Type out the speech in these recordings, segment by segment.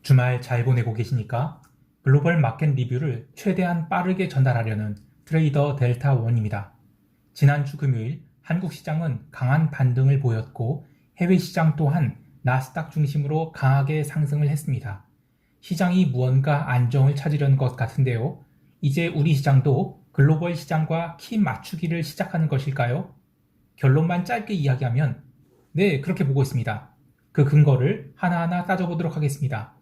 주말 잘 보내고 계십니까? 글로벌 마켓 리뷰를 최대한 빠르게 전달하려는 트레이더 델타 원입니다. 지난주 금요일 한국 시장은 강한 반등을 보였고 해외 시장 또한 나스닥 중심으로 강하게 상승을 했습니다. 시장이 무언가 안정을 찾으려는 것 같은데요. 이제 우리 시장도 글로벌 시장과 키 맞추기를 시작하는 것일까요? 결론만 짧게 이야기하면 네, 그렇게 보고 있습니다. 그 근거를 하나하나 따져보도록 하겠습니다.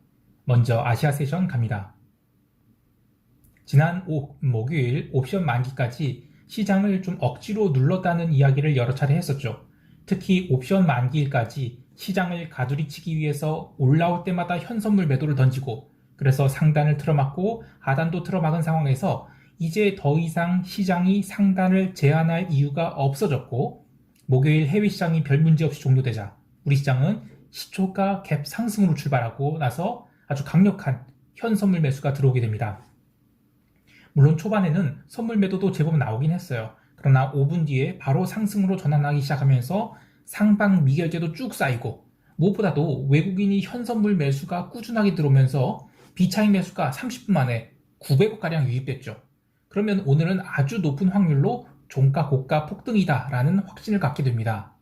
먼저 아시아 세션 갑니다. 지난 목요일 옵션 만기까지 시장을 좀 억지로 눌렀다는 이야기를 여러 차례 했었죠. 특히 옵션 만기일까지 시장을 가두리치기 위해서 올라올 때마다 현선물 매도를 던지고 그래서 상단을 틀어막고 하단도 틀어막은 상황에서 이제 더 이상 시장이 상단을 제한할 이유가 없어졌고 목요일 해외 시장이 별 문제 없이 종료되자 우리 시장은 시초가 갭 상승으로 출발하고 나서 아주 강력한 현선물 매수가 들어오게 됩니다. 물론 초반에는 선물 매도도 제법 나오긴 했어요. 그러나 5분 뒤에 바로 상승으로 전환하기 시작하면서 상방 미결제도 쭉 쌓이고 무엇보다도 외국인이 현선물 매수가 꾸준하게 들어오면서 비차익 매수가 30분 만에 900억가량 유입됐죠. 그러면 오늘은 아주 높은 확률로 종가 고가 폭등이다 라는 확신을 갖게 됩니다.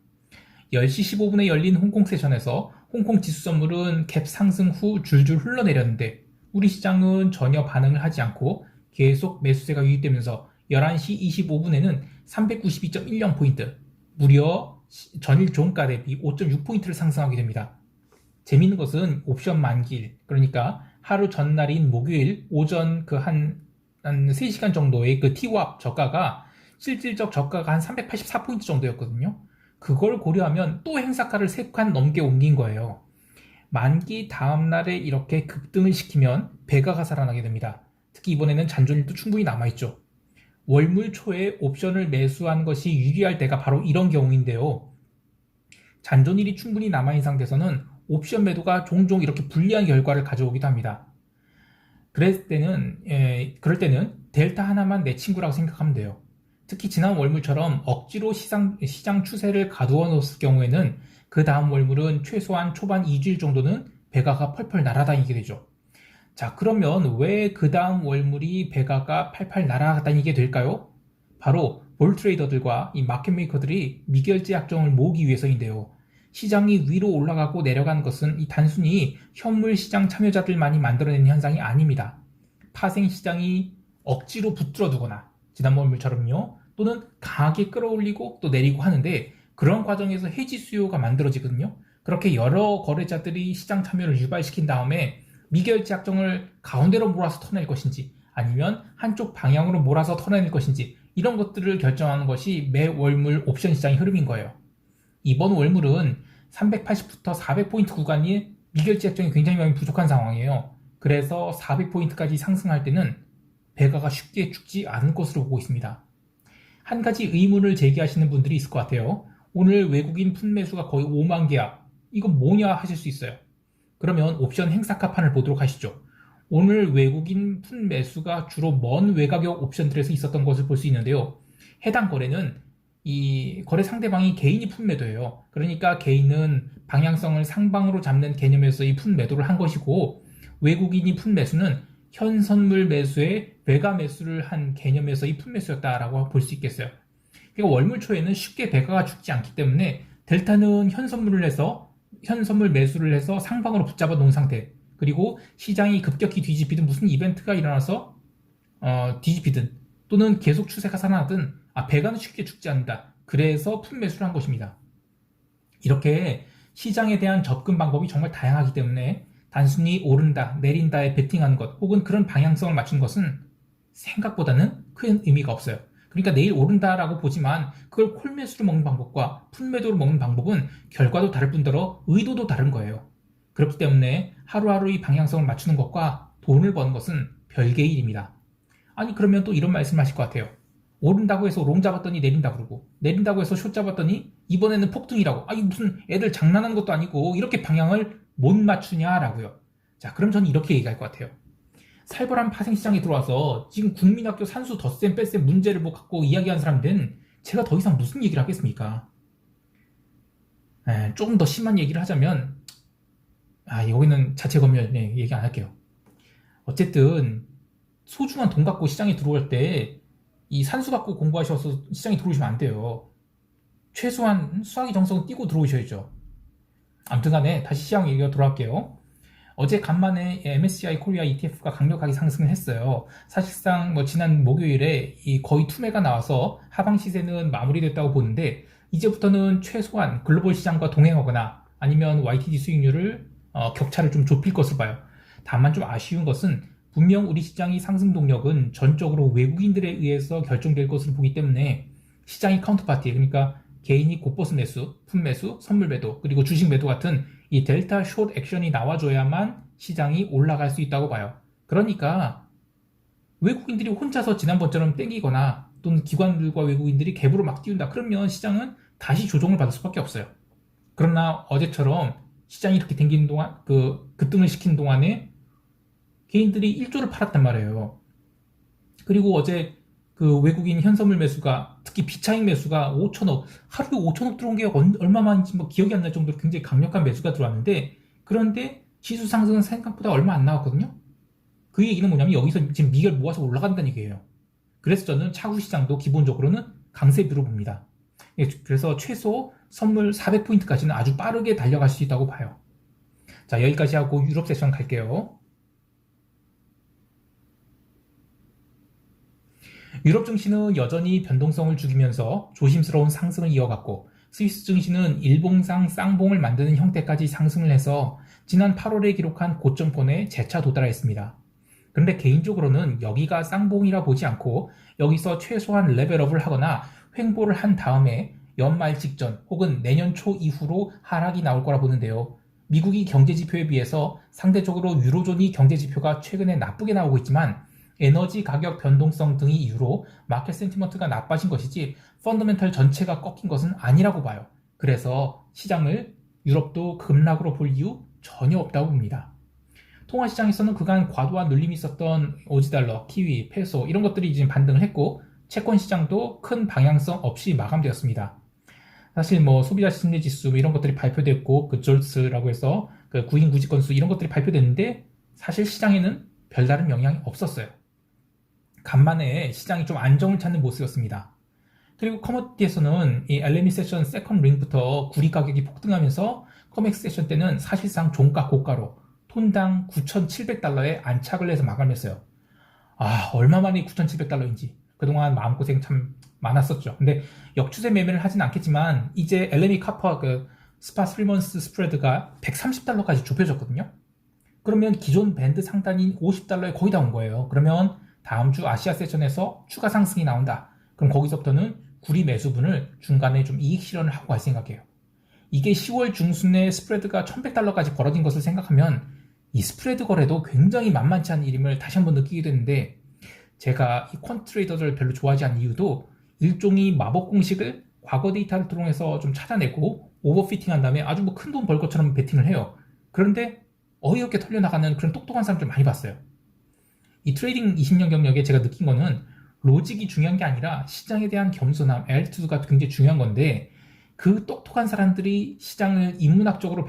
10시 15분에 열린 홍콩 세션에서 홍콩 지수 선물은 갭 상승 후 줄줄 흘러내렸는데 우리 시장은 전혀 반응을 하지 않고 계속 매수세가 유입되면서 11시 25분에는 392.10포인트, 무려 전일 종가 대비 5.6포인트를 상승하게 됩니다. 재미있는 것은 옵션 만기일, 그러니까 하루 전날인 목요일 오전 한 3시간 정도의 그 TWAP 저가가 실질적 저가가 한 384포인트 정도였거든요. 그걸 고려하면 또 행사가를 3칸 넘게 옮긴 거예요. 만기 다음날에 이렇게 급등을 시키면 배가가 살아나게 됩니다. 특히 이번에는 잔존일도 충분히 남아있죠. 월물 초에 옵션을 매수한 것이 유리할 때가 바로 이런 경우인데요. 잔존일이 충분히 남아있는 상태에서는 옵션 매도가 종종 이렇게 불리한 결과를 가져오기도 합니다. 그럴 때는 델타 하나만 내 친구라고 생각하면 돼요. 특히 지난 월물처럼 억지로 시장 추세를 가두어 놓았을 경우에는 그 다음 월물은 최소한 초반 2주일 정도는 배가가 펄펄 날아다니게 되죠. 자, 그러면 왜 그 다음 월물이 배가가 팔팔 날아다니게 될까요? 바로 볼 트레이더들과 이 마켓 메이커들이 미결제 약정을 모으기 위해서인데요. 시장이 위로 올라가고 내려가는 것은 이 단순히 현물 시장 참여자들만이 만들어낸 현상이 아닙니다. 파생 시장이 억지로 붙들어 두거나 지난 월물처럼요. 또는 강하게 끌어올리고 또 내리고 하는데 그런 과정에서 해지 수요가 만들어지거든요. 그렇게 여러 거래자들이 시장 참여를 유발시킨 다음에 미결제 약정을 가운데로 몰아서 터낼 것인지 아니면 한쪽 방향으로 몰아서 터낼 것인지 이런 것들을 결정하는 것이 매 월물 옵션 시장의 흐름인 거예요. 이번 월물은 380부터 400포인트 구간이 미결제 약정이 굉장히 많이 부족한 상황이에요. 그래서 400포인트까지 상승할 때는 배가가 쉽게 죽지 않을 것으로 보고 있습니다. 한 가지 의문을 제기하시는 분들이 있을 것 같아요. 오늘 외국인 푼 매수가 거의 5만 개야. 이건 뭐냐 하실 수 있어요. 그러면 옵션 행사가판을 보도록 하시죠. 오늘 외국인 푼 매수가 주로 먼 외곽역 옵션들에서 있었던 것을 볼 수 있는데요. 해당 거래는 이 거래 상대방이 개인이 푼 매도예요. 그러니까 개인은 방향성을 상방으로 잡는 개념에서 이 푼 매도를 한 것이고 외국인이 푼 매수는 현선물 매수에 외가 매수를 한 개념에서 이 푼 매수였다라고 볼 수 있겠어요. 그러니까 월물 초에는 쉽게 배가가 죽지 않기 때문에 델타는 현선물 매수를 해서 상방으로 붙잡아 놓은 상태, 그리고 시장이 급격히 뒤집히든 무슨 이벤트가 일어나서 뒤집히든 또는 계속 추세가 살아나든 배가는 쉽게 죽지 않는다. 그래서 푼 매수를 한 것입니다. 이렇게 시장에 대한 접근 방법이 정말 다양하기 때문에 단순히 오른다, 내린다에 베팅하는 것 혹은 그런 방향성을 맞춘 것은 생각보다는 큰 의미가 없어요. 그러니까 내일 오른다라고 보지만 그걸 콜매수로 먹는 방법과 푼매도로 먹는 방법은 결과도 다를 뿐더러 의도도 다른 거예요. 그렇기 때문에 하루하루 이 방향성을 맞추는 것과 돈을 버는 것은 별개의 일입니다. 아니 그러면 또 이런 말씀 하실 것 같아요. 오른다고 해서 롱 잡았더니 내린다 그러고 내린다고 해서 숏 잡았더니 이번에는 폭등이라고 아니 무슨 애들 장난하는 것도 아니고 이렇게 방향을 못 맞추냐라고요. 자, 그럼 저는 이렇게 얘기할 것 같아요. 살벌한 파생시장에 들어와서 지금 국민학교 산수 덧셈 뺄셈 문제를 갖고 이야기하는 사람들은 제가 더 이상 무슨 얘기를 하겠습니까? 조금 더 심한 얘기를 하자면 여기는 자체 검열 얘기 안 할게요. 어쨌든 소중한 돈 갖고 시장에 들어올 때 이 산수 갖고 공부하셔서 시장에 들어오시면 안 돼요. 최소한 수학의 정성을 띄고 들어오셔야죠. 아무튼 간에 다시 시장 얘기가 돌아갈게요. 어제 간만에 MSCI 코리아 ETF가 강력하게 상승을 했어요. 사실상 지난 목요일에 거의 투매가 나와서 하방 시세는 마무리됐다고 보는데 이제부터는 최소한 글로벌 시장과 동행하거나 아니면 YTD 수익률을 격차를 좀 좁힐 것으로 봐요. 다만 좀 아쉬운 것은 분명 우리 시장의 상승 동력은 전적으로 외국인들에 의해서 결정될 것으로 보기 때문에 시장의 카운터파티, 그러니까 개인이 곧버스 매수, 품 매수, 선물 매도, 그리고 주식 매도 같은 이 델타 숏 액션이 나와줘야만 시장이 올라갈 수 있다고 봐요. 그러니까 외국인들이 혼자서 지난번처럼 땡기거나 또는 기관들과 외국인들이 갭으로 막 띄운다. 그러면 시장은 다시 조정을 받을 수밖에 없어요. 그러나 어제처럼 시장이 이렇게 땡기는 동안 급등을 시킨 동안에 개인들이 1조를 팔았단 말이에요. 그리고 어제 외국인 현선물 매수가, 특히 비차익 매수가 5천억, 하루에 5천억 들어온 게 얼마만인지 기억이 안 날 정도로 굉장히 강력한 매수가 들어왔는데, 그런데 지수 상승은 생각보다 얼마 안 나왔거든요. 그 얘기는 뭐냐면 여기서 지금 미결 모아서 올라간다는 얘기예요. 그래서 저는 차후 시장도 기본적으로는 강세비로 봅니다. 그래서 최소 선물 400포인트까지는 아주 빠르게 달려갈 수 있다고 봐요. 자, 여기까지 하고 유럽 세션 갈게요. 유럽 증시는 여전히 변동성을 죽이면서 조심스러운 상승을 이어갔고, 스위스 증시는 일봉상 쌍봉을 만드는 형태까지 상승을 해서 지난 8월에 기록한 고점권에 재차 도달했습니다. 그런데 개인적으로는 여기가 쌍봉이라 보지 않고 여기서 최소한 레벨업을 하거나 횡보를 한 다음에 연말 직전 혹은 내년 초 이후로 하락이 나올 거라 보는데요. 미국이 경제지표에 비해서 상대적으로 유로존이 경제지표가 최근에 나쁘게 나오고 있지만 에너지 가격 변동성 등의 이유로 마켓 센티먼트가 나빠진 것이지 펀더멘털 전체가 꺾인 것은 아니라고 봐요. 그래서 시장을 유럽도 급락으로 볼 이유 전혀 없다고 봅니다. 통화시장에서는 그간 과도한 눌림이 있었던 오지달러, 키위, 페소 이런 것들이 이제 반등을 했고 채권시장도 큰 방향성 없이 마감되었습니다. 사실 소비자 심리지수 이런 것들이 발표됐고 졸스라고 해서 구인 구직 건수 이런 것들이 발표됐는데 사실 시장에는 별다른 영향이 없었어요. 간만에 시장이 좀 안정을 찾는 모습이었습니다. 그리고 커머디티에서는 이 LME 세션 세컨드 링부터 구리 가격이 폭등하면서 커맥스 세션 때는 사실상 종가 고가로 톤당 9,700달러에 안착을 해서 마감했어요. 얼마 만에 9,700달러인지 그동안 마음고생 참 많았었죠. 근데 역추세 매매를 하진 않겠지만 이제 LME 카퍼 스파 3months 스프레드가 130달러까지 좁혀졌거든요. 그러면 기존 밴드 상단인 50달러에 거의 다 온 거예요. 그러면 다음 주 아시아 세션에서 추가 상승이 나온다. 그럼 거기서부터는 구리 매수분을 중간에 좀 이익 실현을 하고 갈 생각이에요. 이게 10월 중순에 스프레드가 1100달러까지 벌어진 것을 생각하면 이 스프레드 거래도 굉장히 만만치 않은 일임을 다시 한번 느끼게 되는데, 제가 이 퀀트 트레이더들을 별로 좋아하지 않는 이유도 일종의 마법 공식을 과거 데이터를 통해서 좀 찾아내고 오버피팅 한 다음에 아주 큰 돈 벌 것처럼 베팅을 해요. 그런데 어이없게 털려나가는 그런 똑똑한 사람들 많이 봤어요. 이 트레이딩 20년 경력에 제가 느낀 거는 로직이 중요한 게 아니라 시장에 대한 겸손함, 애티튜드가 굉장히 중요한 건데, 그 똑똑한 사람들이 시장을 인문학적으로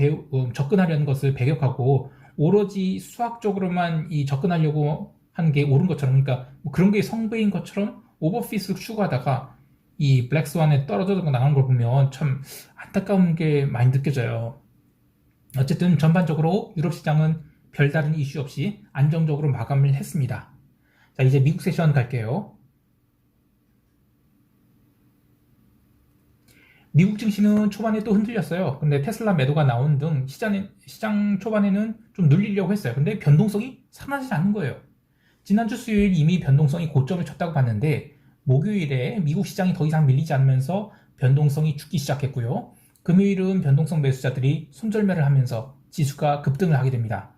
접근하려는 것을 배격하고 오로지 수학적으로만 접근하려고 하는 게 옳은 것처럼, 그러니까 그런 게 성배인 것처럼 오버핏을 추구하다가 이 블랙스완에 떨어져 나가는 걸 보면 참 안타까운 게 많이 느껴져요. 어쨌든 전반적으로 유럽 시장은 별다른 이슈 없이 안정적으로 마감을 했습니다. 자, 이제 미국 세션 갈게요. 미국 증시는 초반에 또 흔들렸어요. 근데 테슬라 매도가 나온 등 시장 초반에는 좀 눌리려고 했어요. 근데 변동성이 사라지지 않는 거예요. 지난주 수요일 이미 변동성이 고점을 쳤다고 봤는데 목요일에 미국 시장이 더 이상 밀리지 않으면서 변동성이 죽기 시작했고요. 금요일은 변동성 매수자들이 손절매를 하면서 지수가 급등을 하게 됩니다.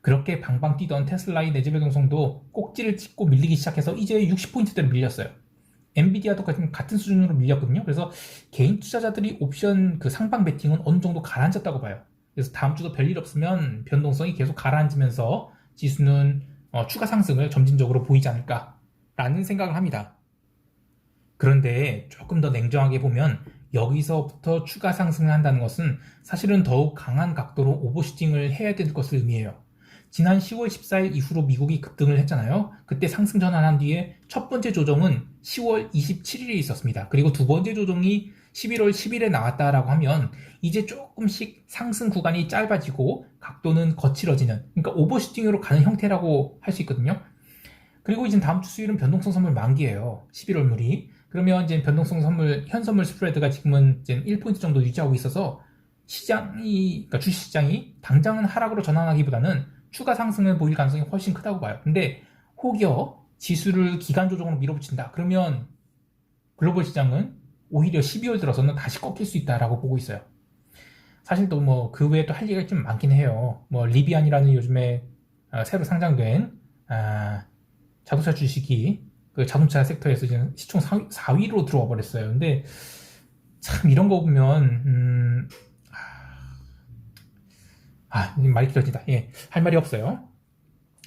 그렇게 방방 뛰던 테슬라의 내재 변동성도 꼭지를 찍고 밀리기 시작해서 이제 60포인트대로 밀렸어요. 엔비디아도 같은 수준으로 밀렸거든요. 그래서 개인 투자자들이 옵션 상방 베팅은 어느 정도 가라앉았다고 봐요. 그래서 다음 주도 별일 없으면 변동성이 계속 가라앉으면서 지수는 추가 상승을 점진적으로 보이지 않을까라는 생각을 합니다. 그런데 조금 더 냉정하게 보면 여기서부터 추가 상승을 한다는 것은 사실은 더욱 강한 각도로 오버슈팅을 해야 될 것을 의미해요. 지난 10월 14일 이후로 미국이 급등을 했잖아요. 그때 상승 전환한 뒤에 첫 번째 조정은 10월 27일에 있었습니다. 그리고 두 번째 조정이 11월 10일에 나왔다라고 하면 이제 조금씩 상승 구간이 짧아지고 각도는 거칠어지는, 그러니까 오버슈팅으로 가는 형태라고 할 수 있거든요. 그리고 이제 다음 주 수요일은 변동성 선물 만기예요. 11월물이. 그러면 이제 변동성 선물, 현선물 스프레드가 지금은 이제 1포인트 정도 유지하고 있어서 그러니까 주식시장이 당장은 하락으로 전환하기보다는 추가 상승을 보일 가능성이 훨씬 크다고 봐요. 근데 혹여 지수를 기간 조정으로 밀어붙인다. 그러면 글로벌 시장은 오히려 12월 들어서는 다시 꺾일 수 있다라고 보고 있어요. 사실 또 뭐 그 외에 또 할 얘기가 좀 많긴 해요. 뭐 리비안이라는 요즘에 새로 상장된 자동차 주식이 그 자동차 섹터에서 지금 시총 4위로 들어와 버렸어요. 근데 참 이런 거 보면 말이 길어진다. 예, 할 말이 없어요.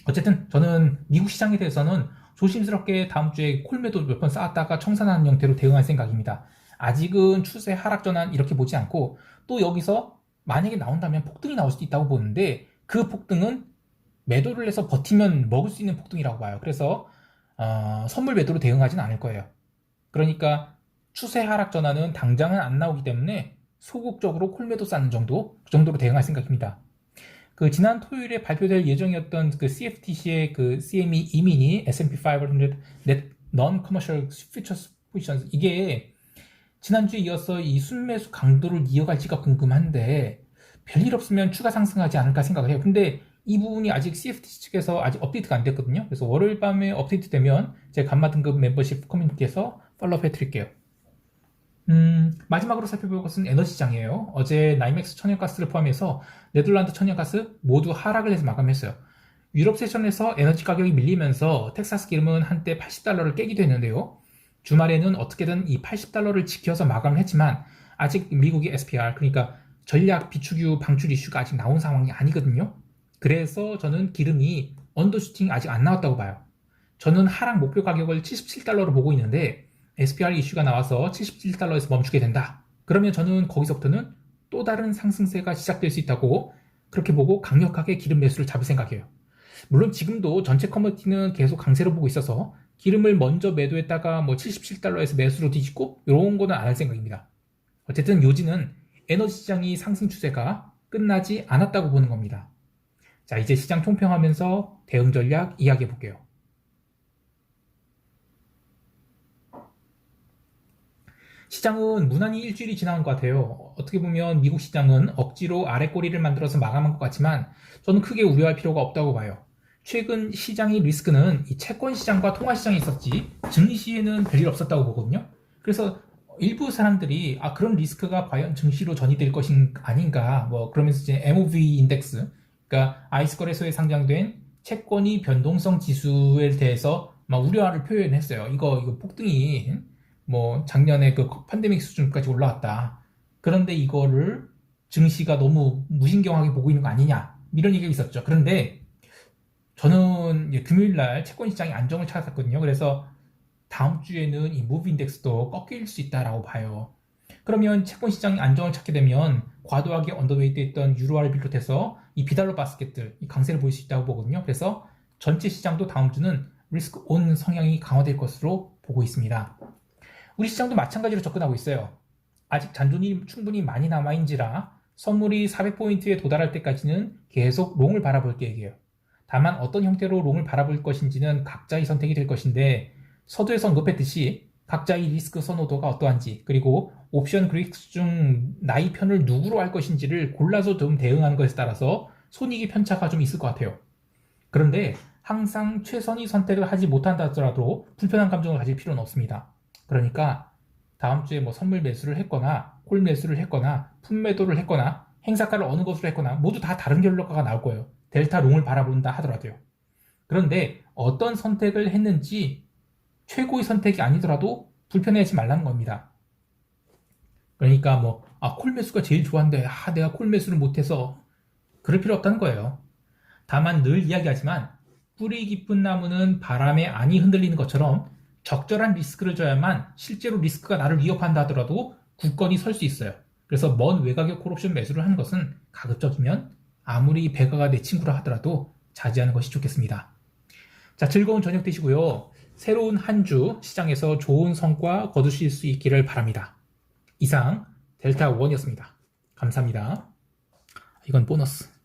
어쨌든 저는 미국 시장에 대해서는 조심스럽게 다음 주에 콜매도 몇 번 쌓았다가 청산하는 형태로 대응할 생각입니다. 아직은 추세 하락 전환 이렇게 보지 않고 또 여기서 만약에 나온다면 폭등이 나올 수도 있다고 보는데 그 폭등은 매도를 해서 버티면 먹을 수 있는 폭등이라고 봐요. 그래서 선물 매도로 대응하지는 않을 거예요. 그러니까 추세 하락 전환은 당장은 안 나오기 때문에 소극적으로 콜매도 쌓는 정도, 그 정도로 대응할 생각입니다. 그 지난 토요일에 발표될 예정이었던 그 CFTC의 그 CME E-mini S&P 500 Net Non-Commercial Futures Positions, 이게 지난주에 이어서 이 순매수 강도를 이어갈지가 궁금한데 별일 없으면 추가 상승하지 않을까 생각을 해요. 근데 이 부분이 아직 CFTC 측에서 아직 업데이트가 안 됐거든요. 그래서 월요일 밤에 업데이트 되면 제 감마 등급 멤버십 커뮤니티에서 팔로우업 해드릴게요. 마지막으로 살펴볼 것은 에너지 시장이에요. 어제 나이맥스 천연가스를 포함해서 네덜란드 천연가스 모두 하락을 해서 마감했어요. 유럽 세션에서 에너지 가격이 밀리면서 텍사스 기름은 한때 $80를 깨기도 했는데요. 주말에는 어떻게든 이 $80를 지켜서 마감을 했지만 아직 미국의 SPR, 그러니까 전략 비축유 방출 이슈가 아직 나온 상황이 아니거든요. 그래서 저는 기름이 언더슈팅 아직 안 나왔다고 봐요. 저는 하락 목표 가격을 $77로 보고 있는데 SPR 이슈가 나와서 $77에서 멈추게 된다. 그러면 저는 거기서부터는 또 다른 상승세가 시작될 수 있다고 그렇게 보고 강력하게 기름 매수를 잡을 생각이에요. 물론 지금도 전체 커머디티는 계속 강세로 보고 있어서 기름을 먼저 매도했다가 뭐 $77에서 매수로 뒤집고 이런 거는 안 할 생각입니다. 어쨌든 요지는 에너지 시장이 상승 추세가 끝나지 않았다고 보는 겁니다. 자, 이제 시장 총평하면서 대응 전략 이야기해 볼게요. 시장은 무난히 일주일이 지난 것 같아요. 어떻게 보면 미국 시장은 억지로 아래 꼬리를 만들어서 마감한 것 같지만 저는 크게 우려할 필요가 없다고 봐요. 최근 시장의 리스크는 이 채권 시장과 통화 시장이 있었지 증시에는 별일 없었다고 보거든요. 그래서 일부 사람들이 그런 리스크가 과연 증시로 전이될 것인 아닌가, 뭐 그러면서 이제 MOV 인덱스, 그러니까 아이스 거래소에 상장된 채권이 변동성 지수에 대해서 막 우려를 표현했어요. 이거 폭등이 뭐 작년에 그 팬데믹 수준까지 올라왔다. 그런데 이거를 증시가 너무 무신경하게 보고 있는 거 아니냐, 이런 얘기가 있었죠. 그런데 저는 금요일날 채권 시장이 안정을 찾았거든요. 그래서 다음 주에는 이 무브 인덱스도 꺾일 수 있다라고 봐요. 그러면 채권 시장이 안정을 찾게 되면 과도하게 언더웨이트 했던 유로화를 비롯해서 이 비달러 바스켓들 이 강세를 보일 수 있다고 보거든요. 그래서 전체 시장도 다음 주는 리스크 온 성향이 강화될 것으로 보고 있습니다. 우리 시장도 마찬가지로 접근하고 있어요. 아직 잔존이 충분히 많이 남아인지라 선물이 400포인트에 도달할 때까지는 계속 롱을 바라볼 계획이에요. 다만 어떤 형태로 롱을 바라볼 것인지는 각자의 선택이 될 것인데 서두에서 언급했듯이 각자의 리스크 선호도가 어떠한지, 그리고 옵션 그릭스 중 나의 편을 누구로 할 것인지를 골라서 좀 대응하는 것에 따라서 손익의 편차가 좀 있을 것 같아요. 그런데 항상 최선의 선택을 하지 못한다 하더라도 불편한 감정을 가질 필요는 없습니다. 그러니까 다음 주에 뭐 선물 매수를 했거나 콜 매수를 했거나 품 매도를 했거나 행사가를 어느 것으로 했거나 모두 다 다른 결과가 나올 거예요. 델타 롱을 바라본다 하더라도요. 그런데 어떤 선택을 했는지 최고의 선택이 아니더라도 불편해하지 말라는 겁니다. 그러니까 뭐 콜 매수가 제일 좋아한데 내가 콜 매수를 못해서, 그럴 필요 없다는 거예요. 다만 늘 이야기하지만 뿌리 깊은 나무는 바람에 안이 흔들리는 것처럼 적절한 리스크를 져야만 실제로 리스크가 나를 위협한다 하더라도 굳건히 설 수 있어요. 그래서 먼 외곽의 콜옵션 매수를 하는 것은 가급적이면 아무리 배가가 내 친구라 하더라도 자제하는 것이 좋겠습니다. 자, 즐거운 저녁 되시고요. 새로운 한 주 시장에서 좋은 성과 거두실 수 있기를 바랍니다. 이상 델타 원이었습니다. 감사합니다. 이건 보너스.